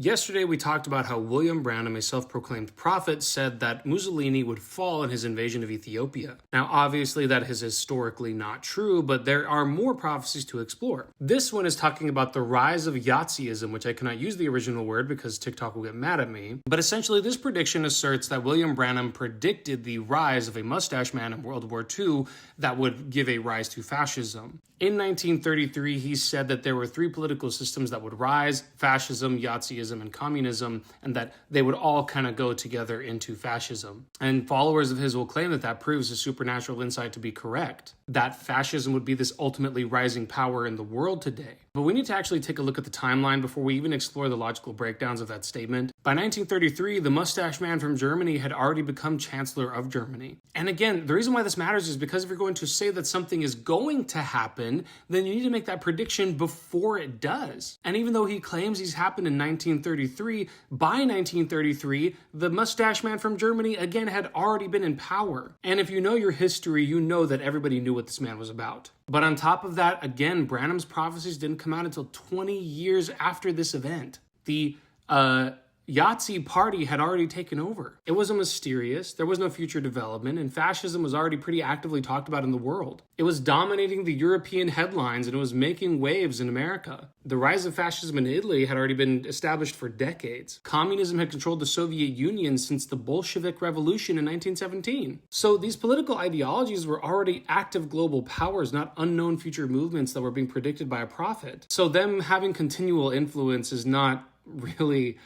Yesterday, we talked about how William Branham, a self-proclaimed prophet, said that Mussolini would fall in his invasion of Ethiopia. Now, obviously, that is historically not true, but there are more prophecies to explore. This one is talking about the rise of Yahtzeeism, which I cannot use the original word because TikTok will get mad at me. But essentially, this prediction asserts that William Branham predicted the rise of a mustache man in World War II that would give a rise to fascism. In 1933, he said that there were three political systems that would rise: fascism, Yahtzeeism, and communism, and that they would all kind of go together into fascism. And followers of his will claim that that proves his supernatural insight to be correct, that fascism would be this ultimately rising power in the world today. But we need to actually take a look at the timeline before we even explore the logical breakdowns of that statement. By 1933, the mustache man from Germany had already become Chancellor of Germany. And again, the reason why this matters is because if you're going to say that something is going to happen, then you need to make that prediction before it does. And even though he claims he's happened in 1933, by 1933, the mustache man from Germany again had already been in power. And if you know your history, you know that everybody knew what this man was about. But on top of that, again, Branham's prophecies didn't come out until 20 years after this event. The Yahtzee party had already taken over. It wasn't mysterious, there was no future development, and fascism was already pretty actively talked about in the world. It was dominating the European headlines and it was making waves in America. The rise of fascism in Italy had already been established for decades. Communism had controlled the Soviet Union since the Bolshevik Revolution in 1917. So these political ideologies were already active global powers, not unknown future movements that were being predicted by a prophet. So them having continual influence is not really...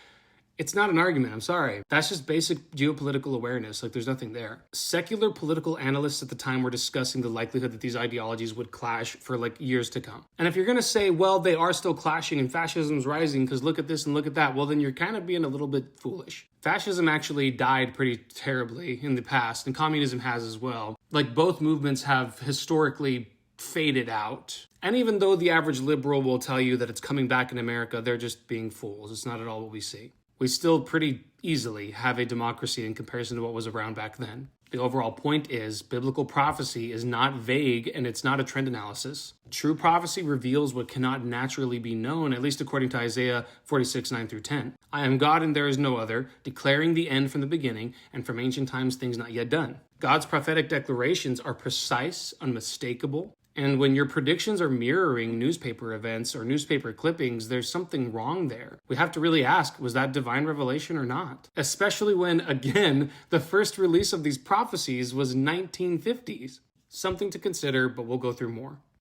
It's not an argument, I'm sorry. That's just basic geopolitical awareness, like there's nothing there. Secular political analysts at the time were discussing the likelihood that these ideologies would clash for like years to come. And if you're gonna say, well, they are still clashing and fascism's rising because look at this and look at that, well then you're kind of being a little bit foolish. Fascism actually died pretty terribly in the past, and communism has as well. Like both movements have historically faded out. And even though the average liberal will tell you that it's coming back in America, they're just being fools. It's not at all what we see. We still pretty easily have a democracy in comparison to what was around back then. The overall point is biblical prophecy is not vague and it's not a trend analysis. True prophecy reveals what cannot naturally be known, at least according to Isaiah 46, 9 through 10. I am God and there is no other, declaring the end from the beginning and from ancient times things not yet done. God's prophetic declarations are precise, unmistakable. And when your predictions are mirroring newspaper events or newspaper clippings, there's something wrong there. We have to really ask, was that divine revelation or not? Especially when, again, the first release of these prophecies was 1950s. Something to consider, but we'll go through more.